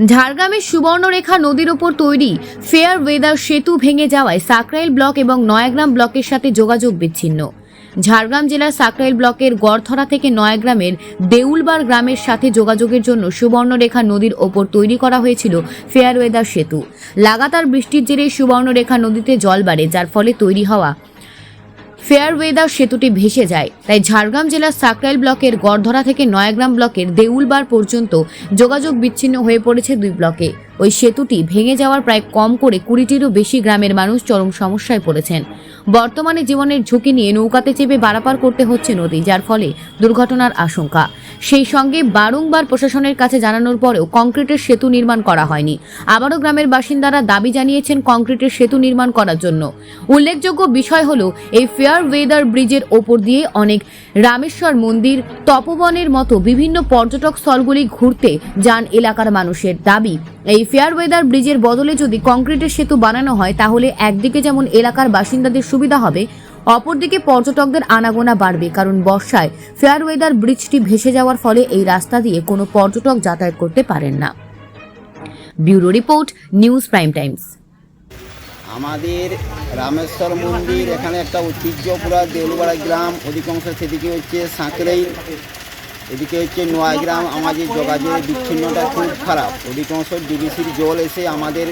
ঝাড়গ্রামের সুবর্ণরেখা নদীর ওপর তৈরি ফেয়ার ওয়েদার সেতু ভেঙে যাওয়ায় সাকরাইল ব্লক এবং নয়াগ্রাম ব্লকের সাথে যোগাযোগ বিচ্ছিন্ন। ঝাড়গ্রাম জেলার সাকরাইল ব্লকের গড়থরা থেকে নয়াগ্রামের দেউলবার গ্রামের সাথে যোগাযোগের জন্য সুবর্ণরেখা নদীর ওপর তৈরি করা হয়েছিল ফেয়ার ওয়েদার সেতু। লাগাতার বৃষ্টির জেরে সুবর্ণরেখা নদীতে জল বাড়ে, যার ফলে তৈরি হওয়া ফেয়ার ওয়েদার সেতুটি ভেসে যায়। তাই ঝাড়গ্রাম জেলার সাকরাইল ব্লকের গড়ধরা থেকে নয়াগ্রাম ব্লকের দেউলবার পর্যন্ত যোগাযোগ বিচ্ছিন্ন হয়ে পড়েছে দুই ব্লকে। ওই সেতুটি ভেঙে যাওয়ার প্রায় কম করে 20টিরও বেশি গ্রামের মানুষ চরম সমস্যায় পড়েছেন। বর্তমানে জীবনের ঝুঁকি নিয়ে নৌকাতে চেপে পারাপার করতে হচ্ছে নদী, যার ফলে দুর্ঘটনার আশঙ্কা। সেই সঙ্গে বারংবার প্রশাসনের কাছে জানানোর পরেও কংক্রিটের সেতু নির্মাণ করা হয়নি। আবারও গ্রামের বাসিন্দারা দাবি জানিয়েছেন কংক্রিটের সেতু নির্মাণ করার জন্য। উল্লেখযোগ্য বিষয় হলো, এই ফেয়ার ওয়েদার ব্রিজের ওপর দিয়ে অনেক রামেশ্বর মন্দির, তপবনের মতো বিভিন্ন পর্যটক স্থলগুলি ঘুরতে যান এলাকার মানুষের দাবি। এই ফেয়ার ওয়েদার ব্রিজের বদলে যদি কংক্রিটের সেতু বানানো হয়, তাহলে একদিকে যেমন এলাকার বাসিন্দাদের সুবিধা হবে, অপরদিকে পর্যটকদের আনাগোনা বাড়বে। কারণ বর্ষায় ফেয়ার ওয়েদার ব্রিজটি ভেসে যাওয়ার ফলে এই রাস্তা দিয়ে কোনো পর্যটক যাতায়াত করতে পারেন না। Bureau report, news prime Times. আমাদের রামেশ্বর মন্দির এখানে একটা ঐতিহ্য, পুরা দেউলপাড়া গ্রাম, অধিকাংশ সেদিকে হচ্ছে সাঁকরাইল, এদিকে হচ্ছে নয়াগ্রাম। আমাদের যোগাযোগের বিচ্ছিন্নতা খুব খারাপ। অধিকাংশ ডিবিসির জল এসে আমাদের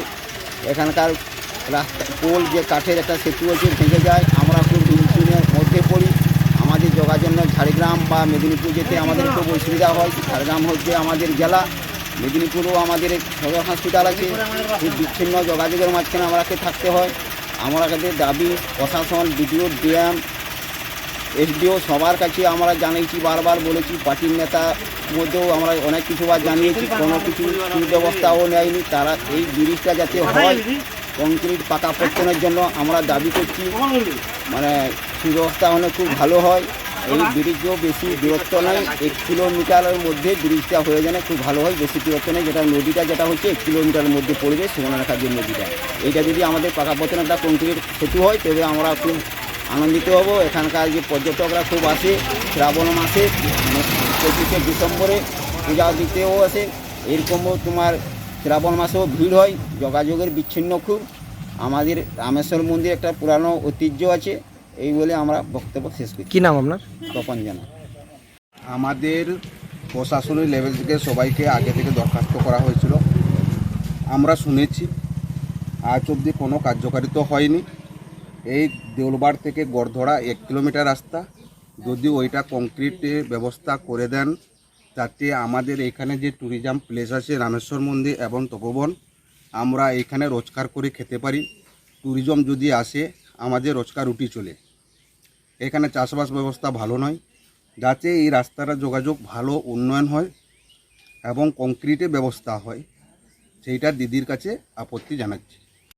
এখানকার রাস্তা পোল যে কাঠের একটা সেতু আছে ভেঙে যায়। আমরা খুব হিমশিমের মধ্যে পড়ি। আমাদের যোগাযোগ ঝাড়গ্রাম বা মেদিনীপুর যেতে আমাদের খুব অসুবিধা হয়। ঝাড়গ্রাম হচ্ছে আমাদের জেলা, মেদিনীপুরেও আমাদের সদর হসপিটাল আছে। খুব বিচ্ছিন্ন যোগাযোগের মাঝখানে আমাকে থাকতে হয়। আমাদের দাবি প্রশাসন, বিডিও, ডিএম, এসডিও সবার কাছে আমরা জানিয়েছি, বারবার বলেছি। পার্টির নেতা মধ্যেও আমরা অনেক কিছুবার জানিয়েছি, কোনো কিছু সুব্যবস্থাও নেয়নি। তারা এই ব্রিজটা যাতে হয়, কংক্রিট পাকা পত্তনের জন্য আমরা দাবি করছি। মানে সুব্যবস্থা হলে খুব ভালো হয়। এই ব্রিজও বেশি দূরত্ব নয়, 1 কিলোমিটারের মধ্যে ব্রিজটা হয়ে গেলে খুব ভালো হয়। বেশি দূরত্ব নেই, যেটা নদীটা যেটা হচ্ছে 1 কিলোমিটারের মধ্যে পড়বে সুবর্ণরেখার যে নদীটা। এইটা যদি আমাদের পাকা পত্তনের একটা কংক্রিট সেতু হয়, তবে আমরা খুব আনন্দিত হব। এখানকার যে পর্যটকরা খুব আসে, শ্রাবণ মাসে 25শে ডিসেম্বরে পূজা দিতেও আসে। এরকমও তোমার শ্রাবণ মাসেও ভিড় হয়। যোগাযোগের বিচ্ছিন্ন খুব। আমাদের রামেশ্বর মন্দির একটা পুরানো ঐতিহ্য আছে। এই বলে আমরা বক্তব্য শেষ করছি। কি নাম আপনার? তপন জানা। আমাদের প্রশাসনিক লেভেল থেকে সবাইকে আগে থেকে দরখাস্ত করা হয়েছিল। আমরা শুনেছি, আজ অবধি কোনো কার্যকারিতা হয়নি। এই দেউলবার থেকে গড়ধরা 1 কিলোমিটার রাস্তা, যদি ওইটা কংক্রিটের ব্যবস্থা করে দেন, যাতে আমাদের এখানে যে ট্যুরিজম প্লেস আছে রামেশ্বর মন্দির এবং তপবন, আমরা এখানে রোজগার করে খেতে পারি। ট্যুরিজম যদি আসে, আমাদের রোজগার রুটি চলে। এখানে চাষবাস ব্যবস্থা ভালো নয়। যাতে এই রাস্তাটা যোগাযোগ ভালো উন্নয়ন হয় এবং কংক্রিটের ব্যবস্থা হয়, সেইটা দিদির কাছে আপত্তি জানাচ্ছি।